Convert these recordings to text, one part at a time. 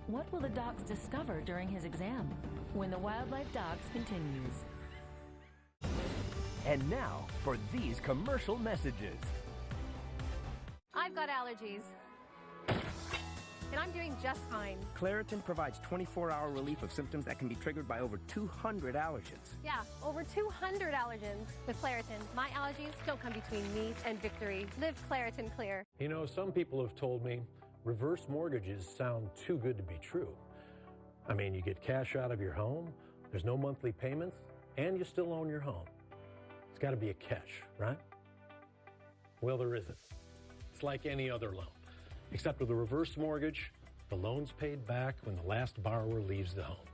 What will the docs discover during his exam? When the Wildlife Docs continues. And now for these commercial messages. I've got allergies, and I'm doing just fine. Claritin provides 24-hour relief of symptoms that can be triggered by over 200 allergens. Yeah, over 200 allergens. With Claritin, my allergies don't come between me and victory. Live Claritin Clear. You know, some people have told me reverse mortgages sound too good to be true. I mean, you get cash out of your home, there's no monthly payments, and you still own your home. It's got to be a catch, right? Well, there isn't. It's like any other loan, except with a reverse mortgage, the loan's paid back when the last borrower leaves the home.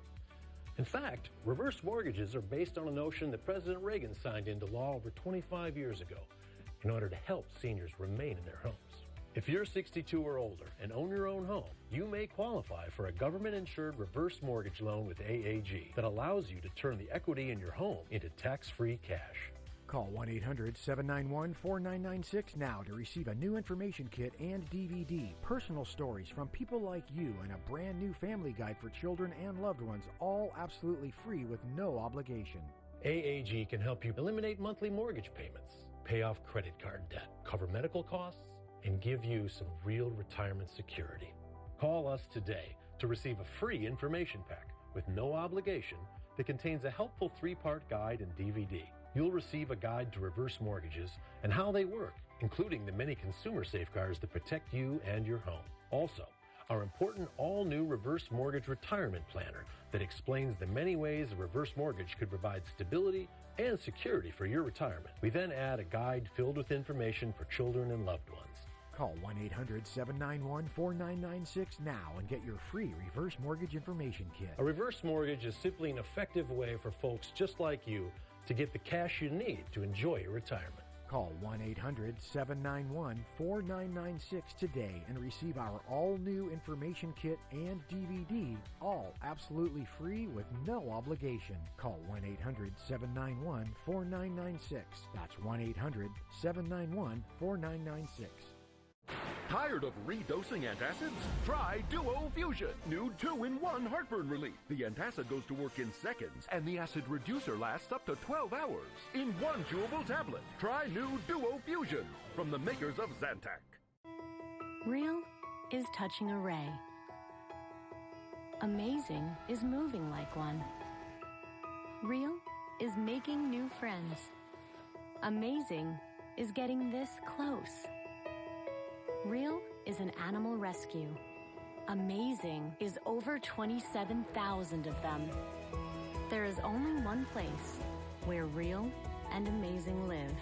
In fact, reverse mortgages are based on a notion that President Reagan signed into law over 25 years ago in order to help seniors remain in their homes. If you're 62 or older and own your own home, you may qualify for a government-insured reverse mortgage loan with AAG that allows you to turn the equity in your home into tax-free cash. Call 1-800-791-4996 now to receive a new information kit and DVD, personal stories from people like you, and a brand new family guide for children and loved ones, all absolutely free with no obligation. AAG can help you eliminate monthly mortgage payments, pay off credit card debt, cover medical costs, and give you some real retirement security. Call us today to receive a free information pack with no obligation that contains a helpful 3-part guide and DVD. You'll receive a guide to reverse mortgages and how they work, including the many consumer safeguards that protect you and your home. Also, our important all-new reverse mortgage retirement planner that explains the many ways a reverse mortgage could provide stability and security for your retirement. We then add a guide filled with information for children and loved ones. Call 1-800-791-4996 now and get your free reverse mortgage information kit. A reverse mortgage is simply an effective way for folks just like you to get the cash you need to enjoy your retirement. Call 1-800-791-4996 today and receive our all-new information kit and DVD, all absolutely free with no obligation. Call 1-800-791-4996. That's 1-800-791-4996. Tired of redosing antacids? Try Duo Fusion. New 2-in-1 heartburn relief. The antacid goes to work in seconds, and the acid reducer lasts up to 12 hours. In one chewable tablet. Try new Duo Fusion from the makers of Zantac. Real is touching a ray. Amazing is moving like one. Real is making new friends. Amazing is getting this close. Real is an animal rescue. Amazing is over 27,000 of them. There is only one place where real and amazing live.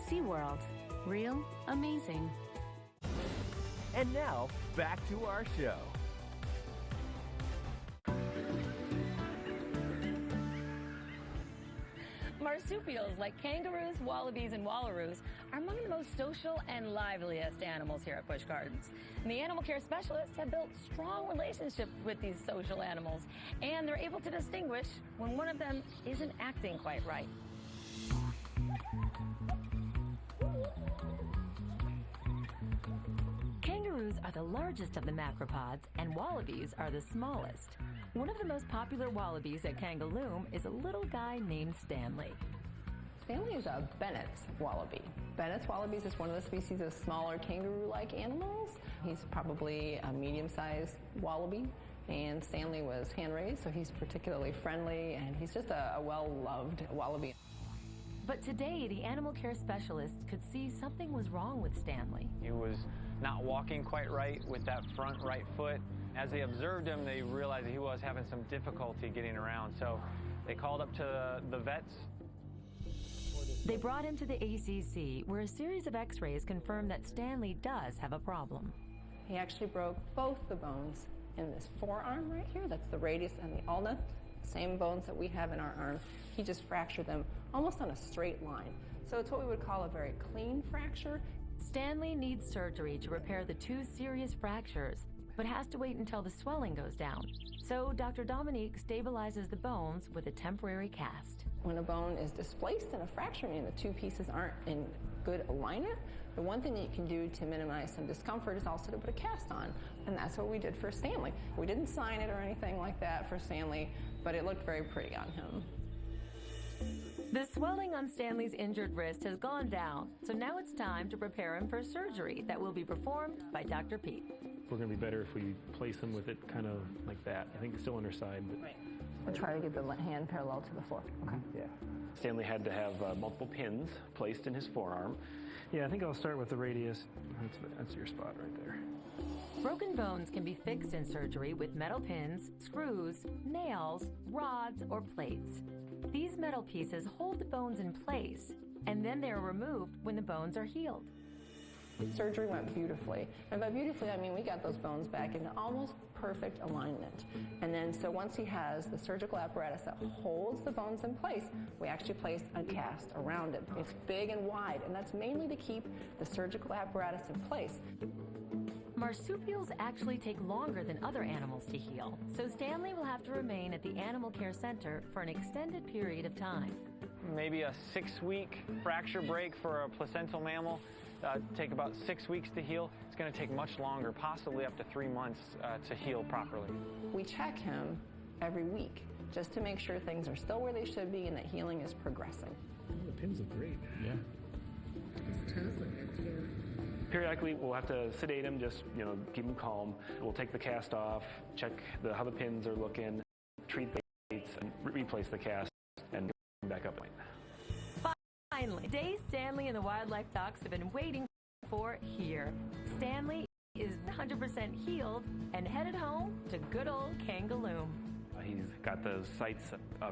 SeaWorld. Real amazing. And now, back to our show. Marsupials like kangaroos, wallabies, and wallaroos are among the most social and liveliest animals here at Busch Gardens. And the animal care specialists have built strong relationships with these social animals, and they're able to distinguish when one of them isn't acting quite right. Kangaroos are the largest of the macropods, and wallabies are the smallest. One of the most popular wallabies at Kangaloom is a little guy named Stanley. Stanley is a Bennett's wallaby. Bennett's wallabies is one of the species of smaller kangaroo-like animals. He's probably a medium-sized wallaby, and Stanley was hand-raised, so he's particularly friendly, and he's just a well-loved wallaby. But today, the animal care specialists could see something was wrong with Stanley. He was not walking quite right with that front right foot. As they observed him, they realized that he was having some difficulty getting around, so they called up to the vets. They brought him to the ACC, where a series of x-rays confirmed that Stanley does have a problem. He actually broke both the bones in this forearm right here. That's the radius and the ulna. Same bones that we have in our arms. He just fractured them almost on a straight line. So it's what we would call a very clean fracture. Stanley needs surgery to repair the 2 serious fractures, but has to wait until the swelling goes down. So Dr. Dominique stabilizes the bones with a temporary cast. When a bone is displaced in a fracture, meaning the 2 pieces aren't in good alignment, The one thing that you can do to minimize some discomfort is also to put a cast on, and that's what we did for Stanley. We didn't sign it or anything like that for Stanley, but it looked very pretty on him. The swelling on Stanley's injured wrist has gone down, so now it's time to prepare him for surgery that will be performed by Dr. Pete. We're going to be better if we place him with it kind of like that. I think it's still underside. But right. And try to get the hand parallel to the floor. Okay. Yeah. Stanley had to have multiple pins placed in his forearm. Yeah, I think I'll start with the radius. That's your spot right there. Broken bones can be fixed in surgery with metal pins, screws, nails, rods, or plates. These metal pieces hold the bones in place, and then they are removed when the bones are healed. Surgery went beautifully. And by beautifully, I mean we got those bones back into almost perfect alignment. And then, so once he has the surgical apparatus that holds the bones in place, we actually placed a cast around it. It's big and wide, and that's mainly to keep the surgical apparatus in place. Marsupials actually take longer than other animals to heal, so Stanley will have to remain at the Animal Care Center for an extended period of time. Maybe a 6-week fracture break for a placental mammal. Take about 6 weeks to heal. It's going to take much longer, possibly up to 3 months to heal properly. We check him every week just to make sure things are still where they should be and that healing is progressing. Oh, the pins look great. Yeah. His toes look good too. Periodically, we'll have to sedate him, just keep him calm. We'll take the cast off, check how the pins are looking, treat the plates, and replace the cast, and get back up. Finally, the day Stanley and the wildlife docs have been waiting for here. Stanley is 100% healed and headed home to good old Kangaloom. He's got those sites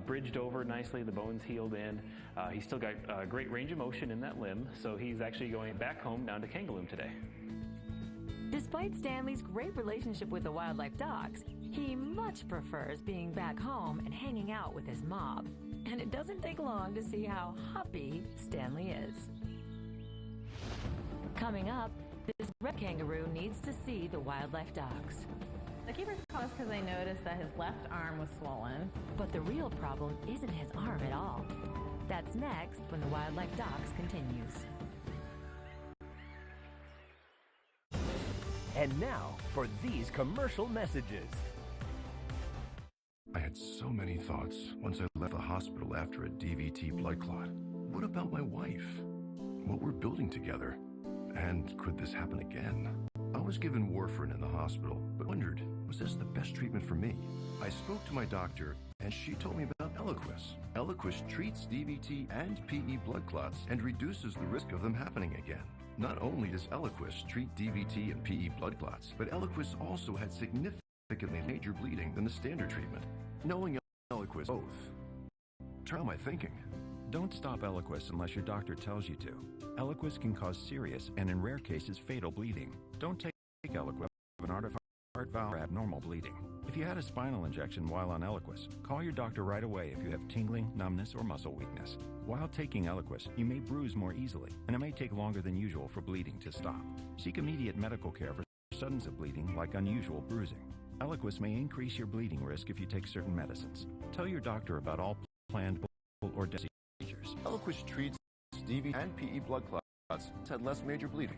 bridged over nicely, the bones healed in. He's still got great range of motion in that limb, so he's actually going back home down to Kangaloom today. Despite Stanley's great relationship with the wildlife docs, he much prefers being back home and hanging out with his mob. And it doesn't take long to see how happy Stanley is. Coming up, this red kangaroo needs to see the wildlife docs. The keepers called us because they noticed that his left arm was swollen. But the real problem isn't his arm at all. That's next when the wildlife docs continues. And now for these commercial messages. I had so many thoughts once I left the hospital after a DVT blood clot. What about my wife? What we're building together? And could this happen again? I was given warfarin in the hospital, but wondered, was this the best treatment for me? I spoke to my doctor, and she told me about Eliquis. Eliquis treats DVT and PE blood clots and reduces the risk of them happening again. Not only does Eliquis treat DVT and PE blood clots, but Eliquis also had significantly major bleeding than the standard treatment. Knowing Eliquis both. Try my thinking. Don't stop Eliquis unless your doctor tells you to. Eliquis can cause serious and, in rare cases, fatal bleeding. Don't take Eliquis with an artificial heart valve or abnormal bleeding. If you had a spinal injection while on Eliquis, call your doctor right away if you have tingling, numbness, or muscle weakness. While taking Eliquis, you may bruise more easily, and it may take longer than usual for bleeding to stop. Seek immediate medical care for sudden bleeding like unusual bruising. Eliquis may increase your bleeding risk if you take certain medicines. Tell your doctor about all planned or procedures. Eliquis treats DVT and PE blood clots, had less major bleeding.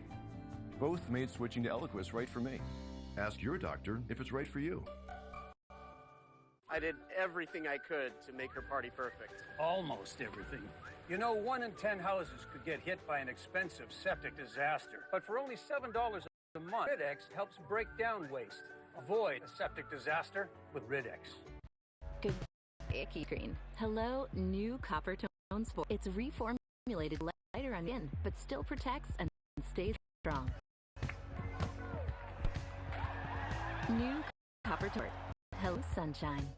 Both made switching to Eliquis right for me. Ask your doctor if it's right for you. I did everything I could to make her party perfect. Almost everything. You know, 1 in 10 houses could get hit by an expensive septic disaster. But for only $7 a month, Rid-X helps break down waste. Avoid a septic disaster with Rid-X. Good icky green. Hello, new Copper Tone Sport. It's reformulated lighter on the skin, but still protects and stays strong. New Copper Tone. Hello, sunshine.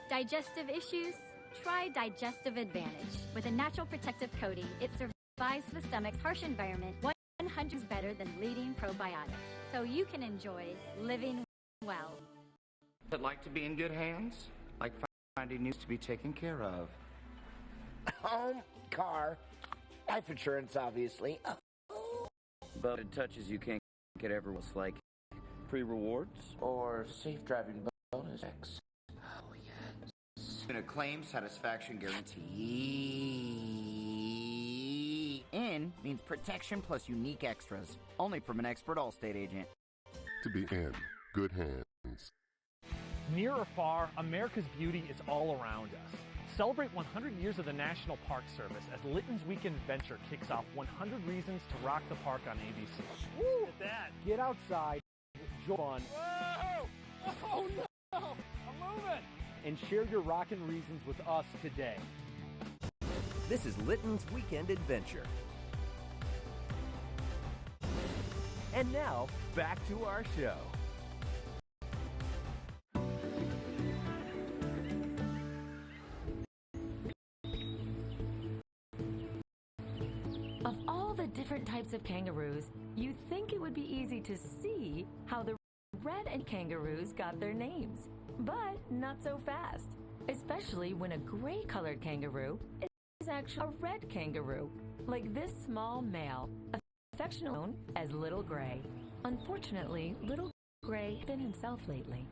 Digestive issues? Try Digestive Advantage. With a natural protective coating, it survives the stomach's harsh environment 100 is better than leading probiotics, so you can enjoy living well. I'd like to be in good hands, like finding news to be taken care of. Home, car, life insurance, obviously. But it touches you can't get everywhere. It's like free rewards or safe driving bonus X. Oh, yes. And a claim satisfaction guarantee. In means protection plus unique extras. Only from an expert Allstate agent. To be in good hands. Near or far, America's beauty is all around us. Celebrate 100 years of the National Park Service as Litton's Weekend Adventure kicks off 100 Reasons to Rock the Park on ABC. Woo! Look at that. Get outside, enjoy fun, Whoa! Oh no! I'm moving! and share your rockin' reasons with us today. This is Litton's Weekend Adventure. And now, back to our show. Of all the different types of kangaroos, you'd think it would be easy to see how the red and kangaroos got their names. But not so fast, especially when a gray-colored kangaroo is actually a red kangaroo, like this small male, affectionately known as Little Gray. Unfortunately, Little Gray has been himself lately.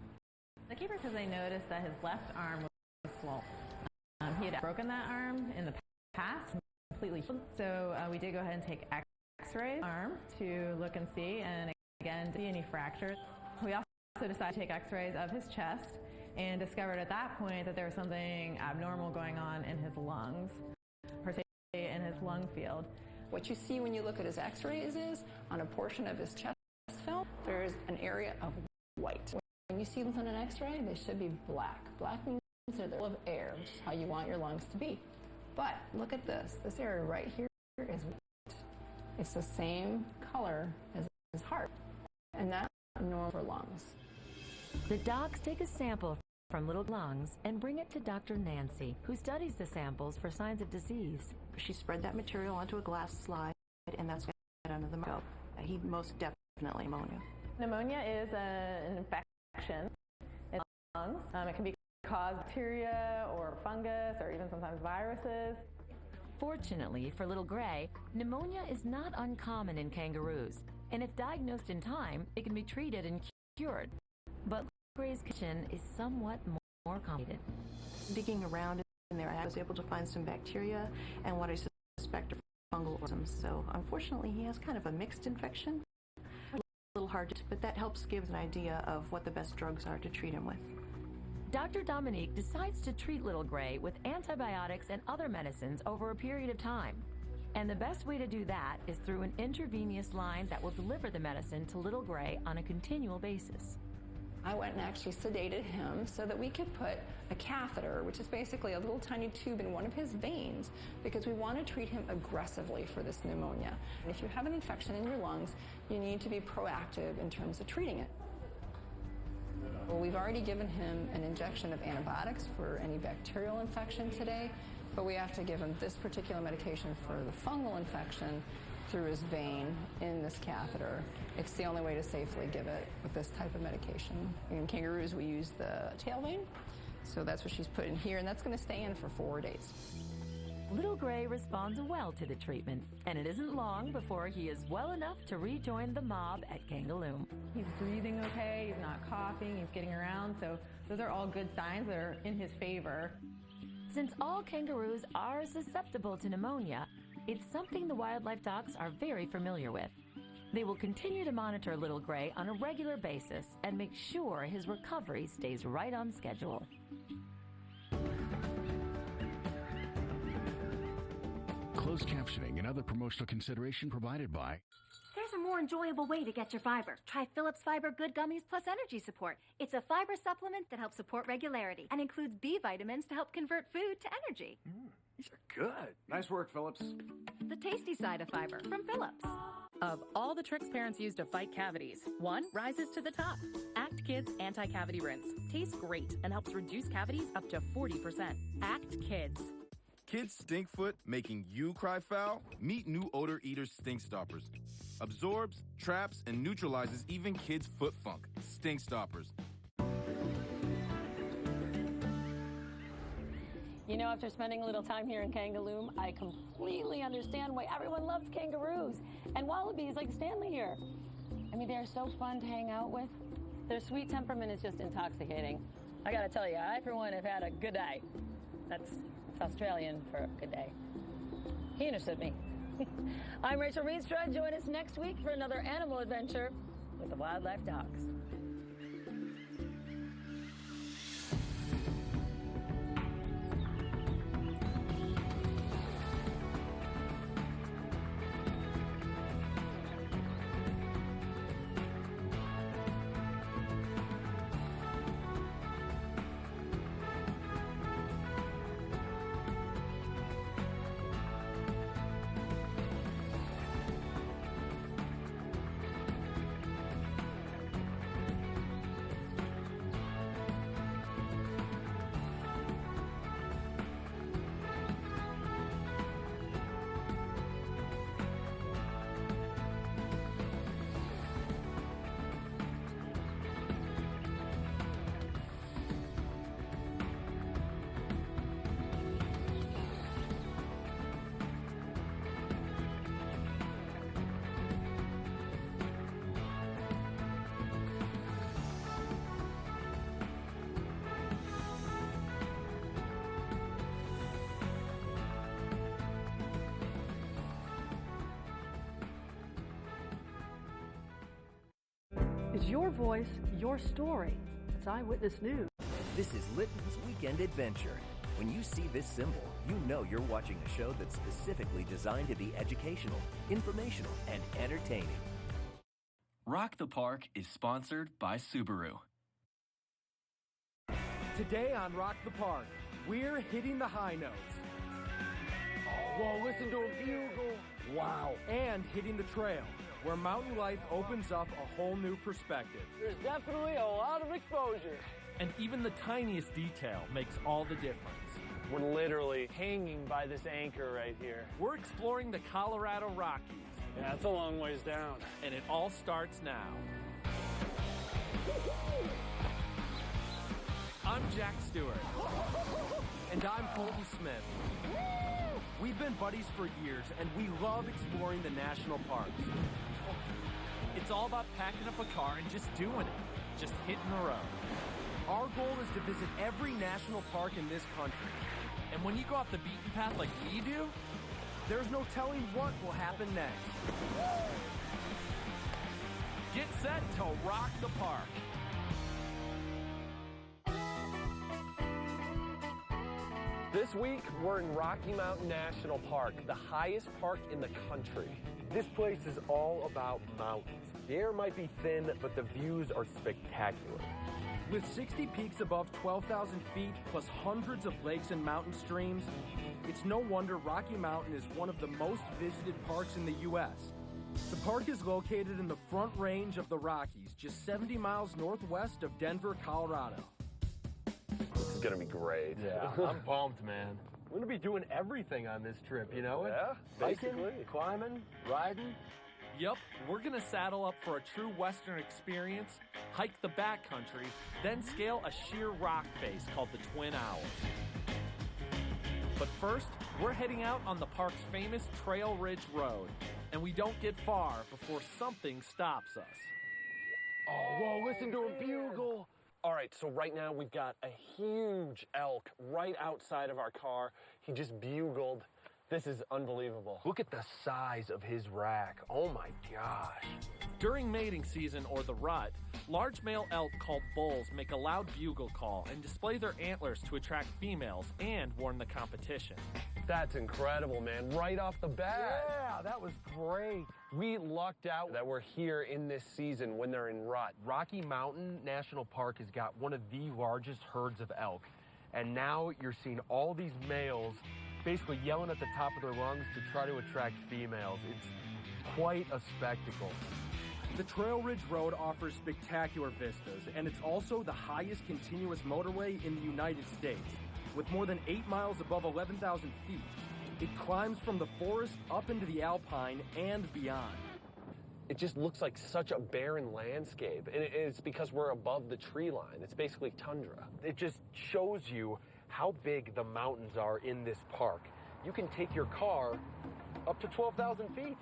The keeper says they noticed that his left arm was swollen. He had broken that arm in the past, completely. So we did go ahead and take X-rays arm to look and see, and again, didn't see any fractures. We also decided to take X-rays of his chest and discovered at that point that there was something abnormal going on in his lungs, per se in his lung field. What you see when you look at his X-rays is on a portion of his chest film, there's an area of white. When you see them on an X-ray, they should be black. Black means they're full of air, which is how you want your lungs to be. But look at this. This area right here is white. It's the same color as his heart, and that's normal for lungs. The docs take a sample from Little lungs and bring it to Dr. Nancy, who studies the samples for signs of disease. She spread that material onto a glass slide, and that's got under the microscope. He most definitely pneumonia. Pneumonia is an infection in the lungs. It can be caused by bacteria or fungus or even sometimes viruses. Fortunately for Little Gray, pneumonia is not uncommon in kangaroos, and if diagnosed in time, it can be treated and cured. But Gray's condition is somewhat more complicated. Digging around in there, I was able to find some bacteria and what I suspect are fungal organisms. So unfortunately, he has kind of a mixed infection. A little hard, but that helps give an idea of what the best drugs are to treat him with. Dr. Dominique decides to treat Little Gray with antibiotics and other medicines over a period of time. And the best way to do that is through an intravenous line that will deliver the medicine to Little Gray on a continual basis. I went and actually sedated him so that we could put a catheter, which is basically a little tiny tube in one of his veins, because we want to treat him aggressively for this pneumonia. And if you have an infection in your lungs, you need to be proactive in terms of treating it. Well, we've already given him an injection of antibiotics for any bacterial infection today, but we have to give him this particular medication for the fungal infection through his vein in this catheter. It's the only way to safely give it with this type of medication. In kangaroos, we use the tail vein, so that's what she's put in here, and that's going to stay in for 4 days. Little Gray responds well to the treatment, and it isn't long before he is well enough to rejoin the mob at Kangaloom. He's breathing okay, he's not coughing, he's getting around, so those are all good signs that are in his favor. Since all kangaroos are susceptible to pneumonia, it's something the wildlife docs are very familiar with. They will continue to monitor Little Gray on a regular basis and make sure his recovery stays right on schedule. Closed captioning and other promotional consideration provided by... There's a more enjoyable way to get your fiber. Try Philips Fiber Good Gummies Plus Energy Support. It's a fiber supplement that helps support regularity and includes B vitamins to help convert food to energy. These are good. Nice work, Phillips. The tasty side of fiber from Philips. Of all the tricks parents use to fight cavities, one rises to the top. Act Kids Anti-Cavity Rinse. Tastes great and helps reduce cavities up to 40%. Act Kids. Kids stink foot, making you cry foul? Meet new Odor Eaters Stink Stoppers. Absorbs, traps, and neutralizes even kids' foot funk. Stink Stoppers. You know, after spending a little time here in Kangaloom, I completely understand why everyone loves kangaroos and wallabies like Stanley here. I mean, they're so fun to hang out with. Their sweet temperament is just intoxicating. I gotta tell you, I, for one, have had a good day. That's Australian for a good day. He understood me. I'm Rachel Rienstra. Join us next week for another animal adventure with the Wildlife Dogs. It's your voice, your story. It's Eyewitness News. This is Litton's Weekend Adventure. When you see this symbol, you know you're watching a show that's specifically designed to be educational, informational, and entertaining. Rock the Park is sponsored by Subaru. Today on Rock the Park, we're hitting the high notes. Whoa, listen to a bugle. Wow. And hitting the trail, where mountain life opens up a whole new perspective. There's definitely a lot of exposure. And even the tiniest detail makes all the difference. We're literally hanging by this anchor right here. We're exploring the Colorado Rockies. Yeah, it's a long ways down. And it all starts now. I'm Jack Stewart. And I'm Colton Smith. We've been buddies for years, and we love exploring the national parks. It's all about packing up a car and just doing it. Just hitting the road. Our goal is to visit every national park in this country. And when you go off the beaten path like we do, there's no telling what will happen next. Get set to rock the park. This week, we're in Rocky Mountain National Park, the highest park in the country. This place is all about mountains. The air might be thin, but the views are spectacular. With 60 peaks above 12,000 feet, plus hundreds of lakes and mountain streams, it's no wonder Rocky Mountain is one of the most visited parks in the U.S. The park is located in the Front Range of the Rockies, just 70 miles northwest of Denver, Colorado. This is gonna be great. Yeah, I'm pumped, man. We're gonna be doing everything on this trip, you know? Yeah, hiking, climbing, riding. Yup, we're gonna saddle up for a true Western experience, hike the backcountry, then scale a sheer rock face called the Twin Owls. But first, we're heading out on the park's famous Trail Ridge Road, and we don't get far before something stops us. Oh, whoa, listen to a bugle. All right, so right now we've got a huge elk right outside of our car. He just bugled. This is unbelievable. Look at the size of his rack. Oh my gosh. During mating season or the rut, large male elk called bulls make a loud bugle call and display their antlers to attract females and warn the competition. That's incredible, man. Right off the bat. Yeah, that was great. We lucked out that we're here in this season when they're in rut. Rocky Mountain National Park has got one of the largest herds of elk. And now you're seeing all these males basically yelling at the top of their lungs to try to attract females. It's quite a spectacle. The Trail Ridge Road offers spectacular vistas, and it's also the highest continuous motorway in the United States, with more than 8 miles above 11,000 feet. It climbs from the forest up into the alpine and beyond. It just looks like such a barren landscape, and it's because we're above the tree line. It's basically tundra. It just shows you how big the mountains are in this park. You can take your car up to 12,000 feet.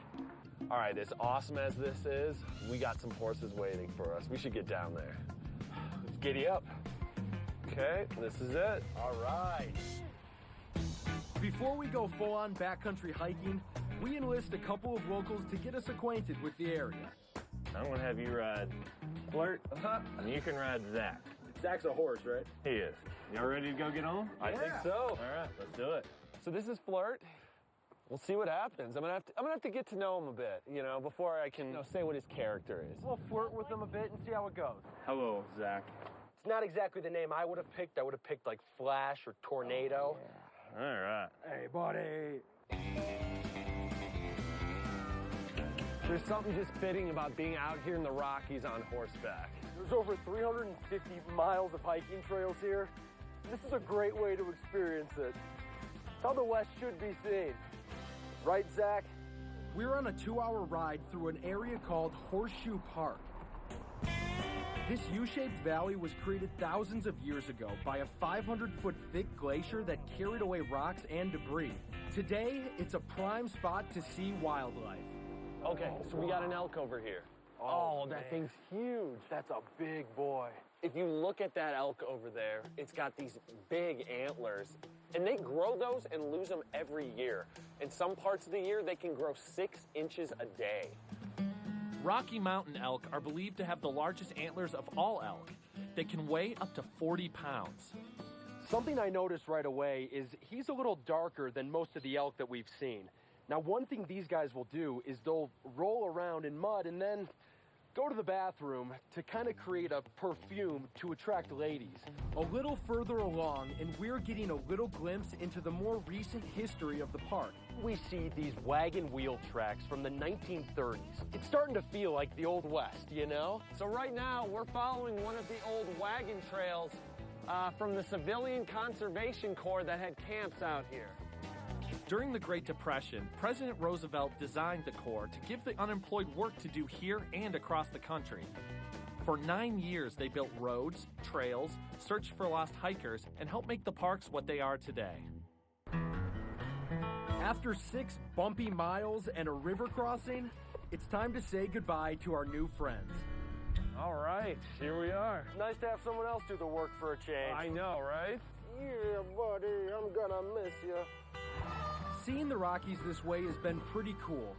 All right, as awesome as this is, we got some horses waiting for us. We should get down there. Let's giddy up. Okay, this is it. All right. Before we go full-on backcountry hiking, We enlist a couple of locals to get us acquainted with the area. I'm going to have you ride Flirt, and you can ride Zach. Zach's a horse, right? He is. Y'all ready to go get on? I think so. All right, let's do it. So this is Flirt. We'll see what happens. I'm gonna have to get to know him a bit, before I can say what his character is. We'll flirt with him a bit and see how it goes. Hello, Zach. It's not exactly the name I would have picked. I would have picked like Flash or Tornado. All right. Hey, buddy. There's something just fitting about being out here in the Rockies on horseback. There's over 350 miles of hiking trails here. This is a great way to experience it. It's how the West should be seen. Right, Zach? We're on a 2-hour ride through an area called Horseshoe Park. This U-shaped valley was created thousands of years ago by a 500-foot thick glacier that carried away rocks and debris. Today, it's a prime spot to see wildlife. Okay, so we got an elk over here. Oh, that thing's huge. That's a big boy. If you look at that elk over there, it's got these big antlers, and they grow those and lose them every year. In some parts of the year, they can grow 6 inches a day. Rocky Mountain elk are believed to have the largest antlers of all elk. They can weigh up to 40 pounds. Something I noticed right away is he's a little darker than most of the elk that we've seen. Now, one thing these guys will do is they'll roll around in mud and then go to the bathroom to kind of create a perfume to attract ladies. A little further along, and we're getting a little glimpse into the more recent history of the park. We see these wagon wheel tracks from the 1930s. It's starting to feel like the Old West, So right now, we're following one of the old wagon trails from the Civilian Conservation Corps that had camps out here. During the Great Depression, President Roosevelt designed the Corps to give the unemployed work to do here and across the country. For 9 years, they built roads, trails, searched for lost hikers, and helped make the parks what they are today. After 6 bumpy miles and a river crossing, it's time to say goodbye to our new friends. All right, here we are. Nice to have someone else do the work for a change. I know, right? Yeah, buddy, I'm gonna miss you. Seeing the Rockies this way has been pretty cool.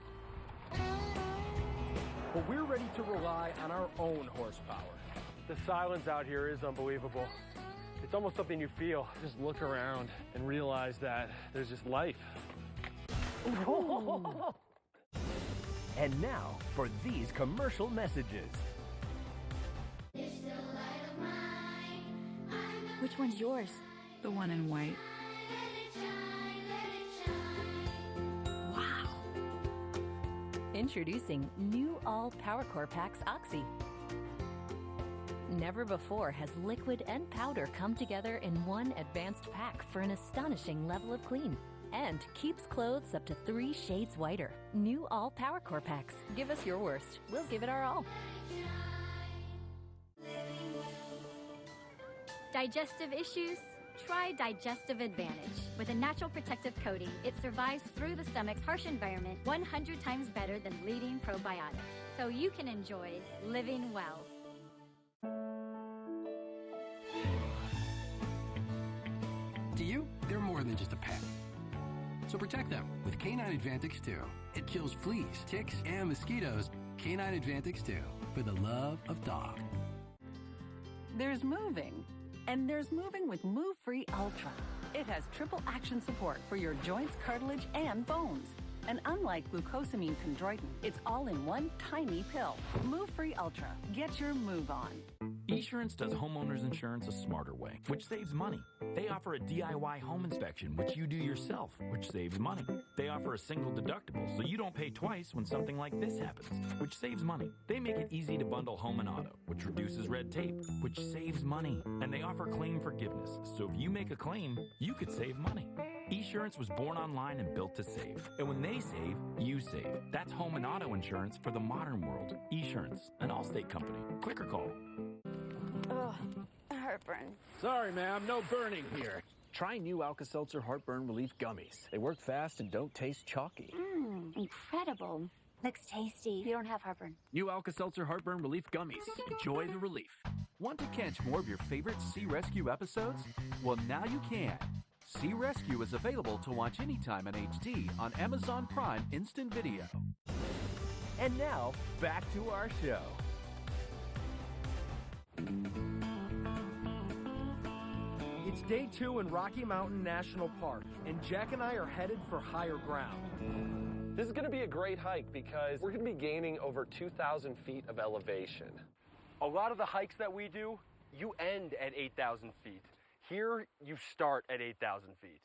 But we're ready to rely on our own horsepower. The silence out here is unbelievable. It's almost something you feel. Just look around and realize that there's just life. And now for these commercial messages. Which one's yours? The one in white. Wow. Introducing new all PowerCore Packs Oxy. Never before has liquid and powder come together in one advanced pack for an astonishing level of clean. And keeps clothes up to 3 shades whiter. New all PowerCore Packs. Give us your worst. We'll give it our all. Digestive issues? Try Digestive Advantage. With a natural protective coating, it survives through the stomach's harsh environment 100 times better than leading probiotics. So you can enjoy living well. To you, they're more than just a pet. So protect them with Canine Advantix 2. It kills fleas, ticks, and mosquitoes. Canine Advantix 2 for the love of dog. There's moving, and there's moving with Move Free Ultra. It has triple action support for your joints, cartilage, and bones. And unlike glucosamine chondroitin, it's all in one tiny pill. Move Free Ultra. Get your move on. Esurance does homeowners insurance a smarter way, which saves money. They offer a DIY home inspection, which you do yourself, which saves money. They offer a single deductible, so you don't pay twice when something like this happens, which saves money. They make it easy to bundle home and auto, which reduces red tape, which saves money. And they offer claim forgiveness, so if you make a claim, you could save money. Esurance was born online and built to save. And when they save, you save. That's home and auto insurance for the modern world. Esurance, an Allstate company. Click or call. Ugh, heartburn. Sorry, ma'am, no burning here. Try new Alka-Seltzer Heartburn Relief Gummies. They work fast and don't taste chalky. Incredible. Looks tasty. You don't have heartburn. New Alka-Seltzer Heartburn Relief Gummies. Enjoy the relief. Want to catch more of your favorite Sea Rescue episodes? Well, now you can. Sea Rescue is available to watch anytime in HD on Amazon Prime Instant Video. And now, back to our show. It's day 2 in Rocky Mountain National Park, and Jack and I are headed for higher ground. This is going to be a great hike because we're going to be gaining over 2,000 feet of elevation. A lot of the hikes that we do, you end at 8,000 feet. Here, you start at 8,000 feet.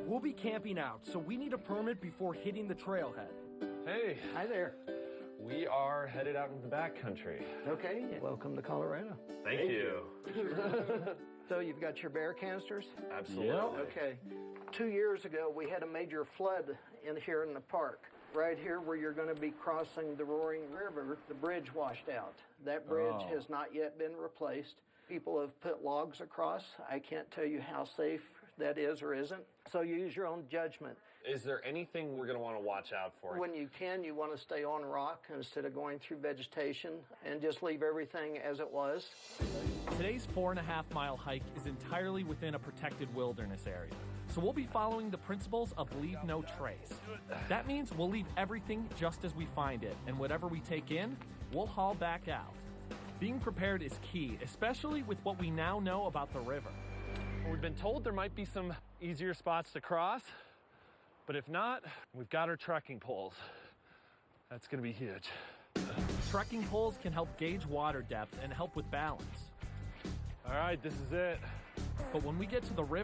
We'll be camping out, so we need a permit before hitting the trailhead. Hey. Hi there. We are headed out into the backcountry. Okay, welcome to Colorado. Thank you. So you've got your bear canisters? Absolutely. Okay. 2 years ago, we had a major flood here in the park. Right here where you're going to be crossing the Roaring River, the bridge washed out. That bridge has not yet been replaced. People have put logs across. I can't tell you how safe that is or isn't. So you use your own judgment. Is there anything we're going to want to watch out for? When you can, you want to stay on rock instead of going through vegetation and just leave everything as it was. Today's 4.5-mile hike is entirely within a protected wilderness area. So we'll be following the principles of leave no trace. That means we'll leave everything just as we find it, and whatever we take in, we'll haul back out. Being prepared is key, especially with what we now know about the river. We've been told there might be some easier spots to cross, but if not, we've got our trekking poles. That's going to be huge. Trekking poles can help gauge water depth and help with balance. All right, this is it. But when we get to the river,